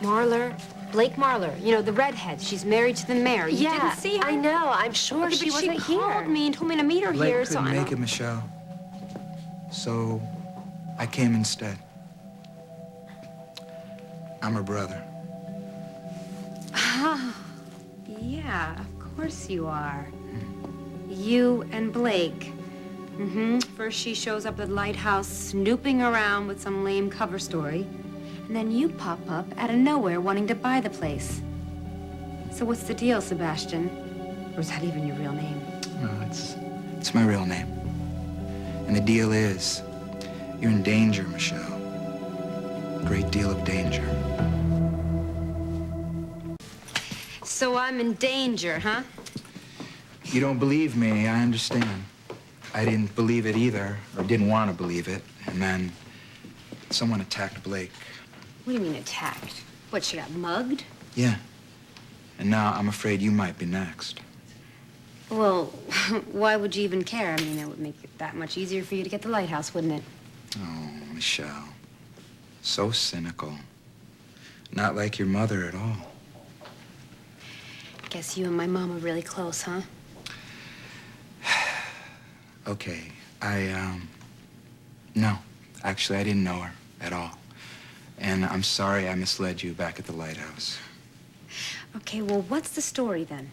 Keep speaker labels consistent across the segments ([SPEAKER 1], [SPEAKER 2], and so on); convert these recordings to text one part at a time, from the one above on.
[SPEAKER 1] Marlar? Blake Marlar. You know, the redhead. She's married to the mayor. You didn't see her?
[SPEAKER 2] I know. I'm sure
[SPEAKER 1] Okay,
[SPEAKER 2] she wasn't
[SPEAKER 1] she
[SPEAKER 2] here.
[SPEAKER 1] called me and told me to meet her
[SPEAKER 3] Blake
[SPEAKER 1] here,
[SPEAKER 3] couldn't
[SPEAKER 1] so I
[SPEAKER 3] make
[SPEAKER 1] don't...
[SPEAKER 3] it, Michelle. So I came instead. I'm her brother.
[SPEAKER 1] Oh, yeah, of course you are. You and Blake. First she shows up at the lighthouse snooping around with some lame cover story. And then you pop up out of nowhere wanting to buy the place. So what's the deal, Sebastian? Or is that even your real name?
[SPEAKER 3] No, it's my real name. And the deal is, you're in danger, Michelle. A great deal of danger.
[SPEAKER 1] So I'm in danger, huh?
[SPEAKER 3] You don't believe me, I understand. I didn't believe it either, or didn't want to believe it. And then someone attacked Blake.
[SPEAKER 1] What do you mean attacked? What, she got mugged?
[SPEAKER 3] Yeah. And now I'm afraid you might be next.
[SPEAKER 1] Well, why would you even care? I mean, it would make it that much easier for you to get the lighthouse, wouldn't it?
[SPEAKER 3] Oh, Michelle. So cynical. Not like your mother at all.
[SPEAKER 1] Guess you and my mom are really close, huh?
[SPEAKER 3] Okay, no. Actually, I didn't know her at all. And I'm sorry I misled you back at the lighthouse.
[SPEAKER 1] Okay, well, what's the story then?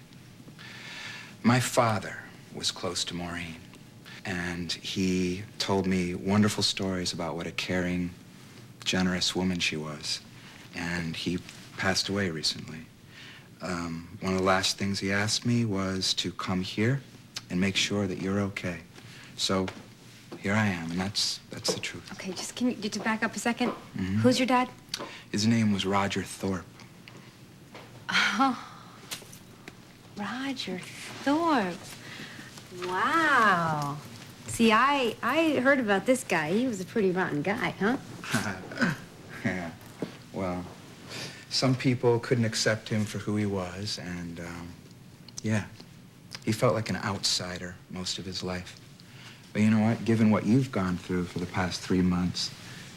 [SPEAKER 3] My father was close to Maureen, and he told me wonderful stories about what a caring, generous woman she was. And he passed away recently. One of the last things he asked me was to come here and make sure that you're okay. So here I am, and that's the truth.
[SPEAKER 1] Okay, just can you get to back up a second? Who's your dad?
[SPEAKER 3] His name was Roger Thorpe.
[SPEAKER 1] Oh, Roger Thorpe. Wow. See, I heard about this guy. He was a pretty rotten guy, huh?
[SPEAKER 3] Yeah. Well, some people couldn't accept him for who he was, and, yeah. He felt like an outsider most of his life. But you know what? Given what you've gone through for the past 3 months,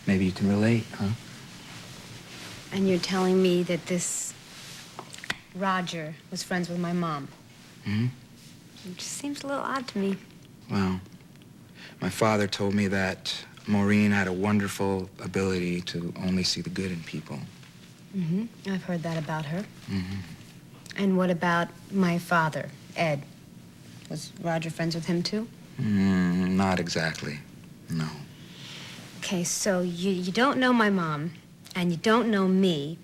[SPEAKER 3] maybe you can relate, huh?
[SPEAKER 1] And you're telling me that this Roger was friends with my mom? It just seems a little odd to me.
[SPEAKER 3] Well, my father told me that Maureen had a wonderful ability to only see the good in people.
[SPEAKER 1] I've heard that about her. And what about my father, Ed? Was Roger friends with him, too?
[SPEAKER 3] Not exactly, no.
[SPEAKER 1] Okay, so you don't know my mom, and you don't know me,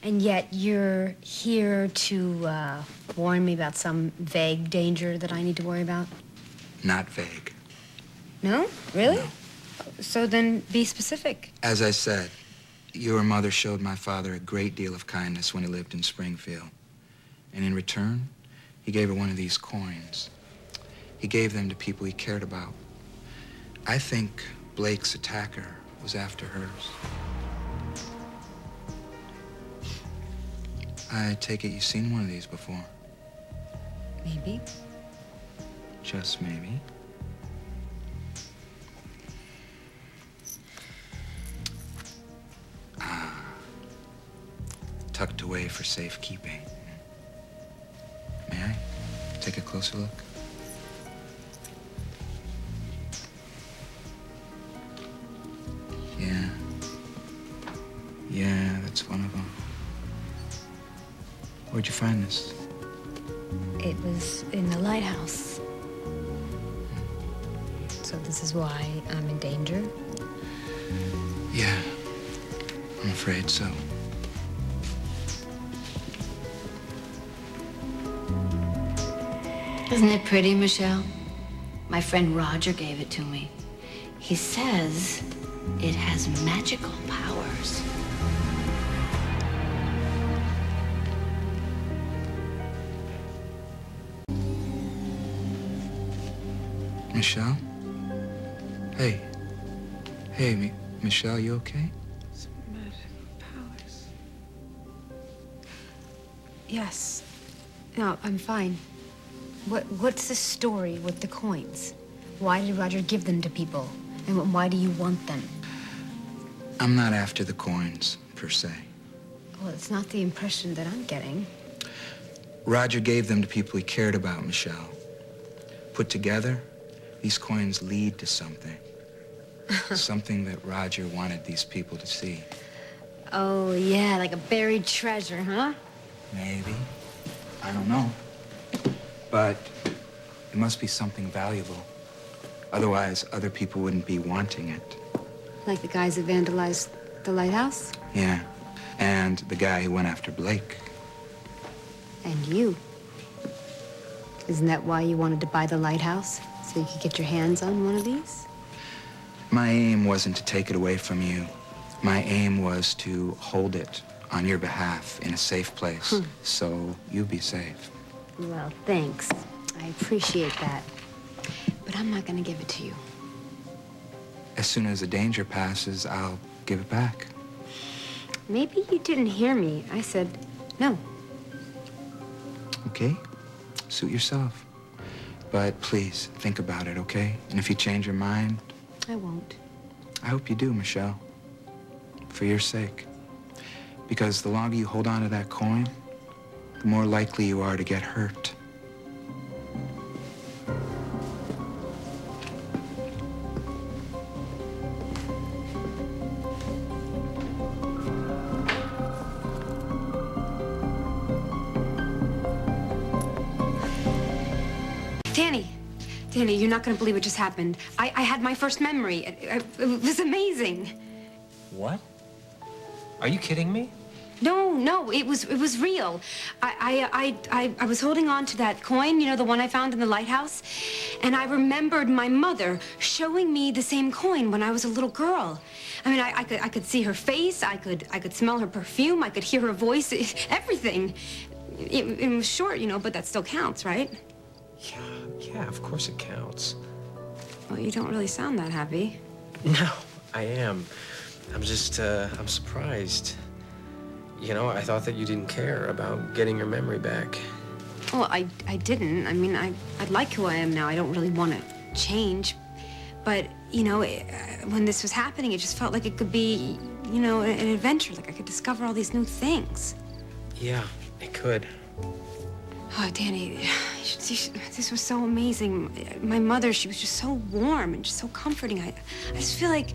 [SPEAKER 1] and yet you're here to warn me about some vague danger that I need to worry about?
[SPEAKER 3] Not vague.
[SPEAKER 1] No? Really?
[SPEAKER 3] No.
[SPEAKER 1] So then be specific.
[SPEAKER 3] As I said, your mother showed my father a great deal of kindness when he lived in Springfield. And in return, he gave her one of these coins. He gave them to people he cared about. I think Blake's attacker was after hers. I take it you've seen one of these before.
[SPEAKER 1] Maybe.
[SPEAKER 3] Just maybe. Tucked away for safekeeping. May I take a closer look? Yeah, that's one of them. Where'd you find this?
[SPEAKER 1] It was in the lighthouse. So this is why I'm in danger?
[SPEAKER 3] Yeah, I'm afraid so.
[SPEAKER 2] Isn't it pretty, Michelle? My friend Roger gave it to me. He says it has magical powers.
[SPEAKER 3] Michelle? Hey. Hey, Michelle, you okay?
[SPEAKER 4] Some magical powers. Yes.
[SPEAKER 1] No, I'm fine. What's the story with the coins? Why did Roger give them to people? And why do you want them?
[SPEAKER 3] I'm not after the coins, per se.
[SPEAKER 1] Well, it's not the impression that I'm getting.
[SPEAKER 3] Roger gave them to people he cared about, Michelle. Put together, these coins lead to something. Something that Roger wanted these people to see.
[SPEAKER 1] Oh, yeah, like a buried treasure, huh?
[SPEAKER 3] Maybe. I don't know. But it must be something valuable. Otherwise, other people wouldn't be wanting it.
[SPEAKER 1] Like the guys who vandalized the lighthouse?
[SPEAKER 3] Yeah. And the guy who went after Blake.
[SPEAKER 1] And you. Isn't that why you wanted to buy the lighthouse? So you could get your hands on one of these?
[SPEAKER 3] My aim wasn't to take it away from you. My aim was to hold it on your behalf in a safe place, so you be safe.
[SPEAKER 1] Well, thanks. I appreciate that. But I'm not gonna give it to you.
[SPEAKER 3] As soon as the danger passes, I'll give it back.
[SPEAKER 1] Maybe you didn't hear me. I said no.
[SPEAKER 3] Okay? Suit yourself. But please, think about it, okay? And if you change your mind,
[SPEAKER 1] I won't.
[SPEAKER 3] I hope you do, Michelle. For your sake. Because the longer you hold on to that coin, the more likely you are to get hurt.
[SPEAKER 1] Danny, you're not gonna believe what just happened. I had my first memory. It was amazing.
[SPEAKER 5] What? Are you kidding me?
[SPEAKER 1] No, it was real. I was holding on to that coin, you know, the one I found in the lighthouse, and I remembered my mother showing me the same coin when I was a little girl. I mean, I could see her face, I could smell her perfume, I could hear her voice, everything. It was short, you know, but that still counts, right?
[SPEAKER 5] Yeah, of course it counts.
[SPEAKER 1] Well, you don't really sound that happy.
[SPEAKER 5] No, I am. I'm just, I'm surprised. You know, I thought that you didn't care about getting your memory back.
[SPEAKER 1] Well, I didn't. I mean, I like who I am now. I don't really want to change. But, you know, when this was happening, it just felt like it could be, you know, an adventure. Like I could discover all these new things.
[SPEAKER 5] Yeah, it could.
[SPEAKER 1] Oh, Danny, this was so amazing. My mother, she was just so warm and just so comforting. I just feel like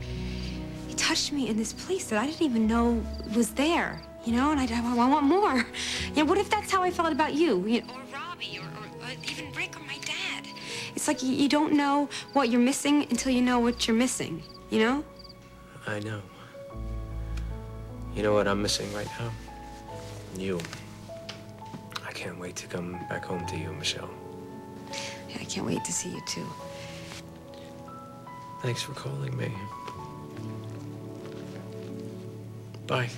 [SPEAKER 1] he touched me in this place that I didn't even know was there, you know? And I want more. You know, what if that's how I felt about you? Or Robbie, or even Rick, or my dad? It's like you don't know what you're missing until you know what you're missing, you know?
[SPEAKER 5] I know. You know what I'm missing right now? You. I can't wait to come back home to you, Michelle.
[SPEAKER 1] Yeah, I can't wait to see you, too.
[SPEAKER 5] Thanks for calling me. Bye.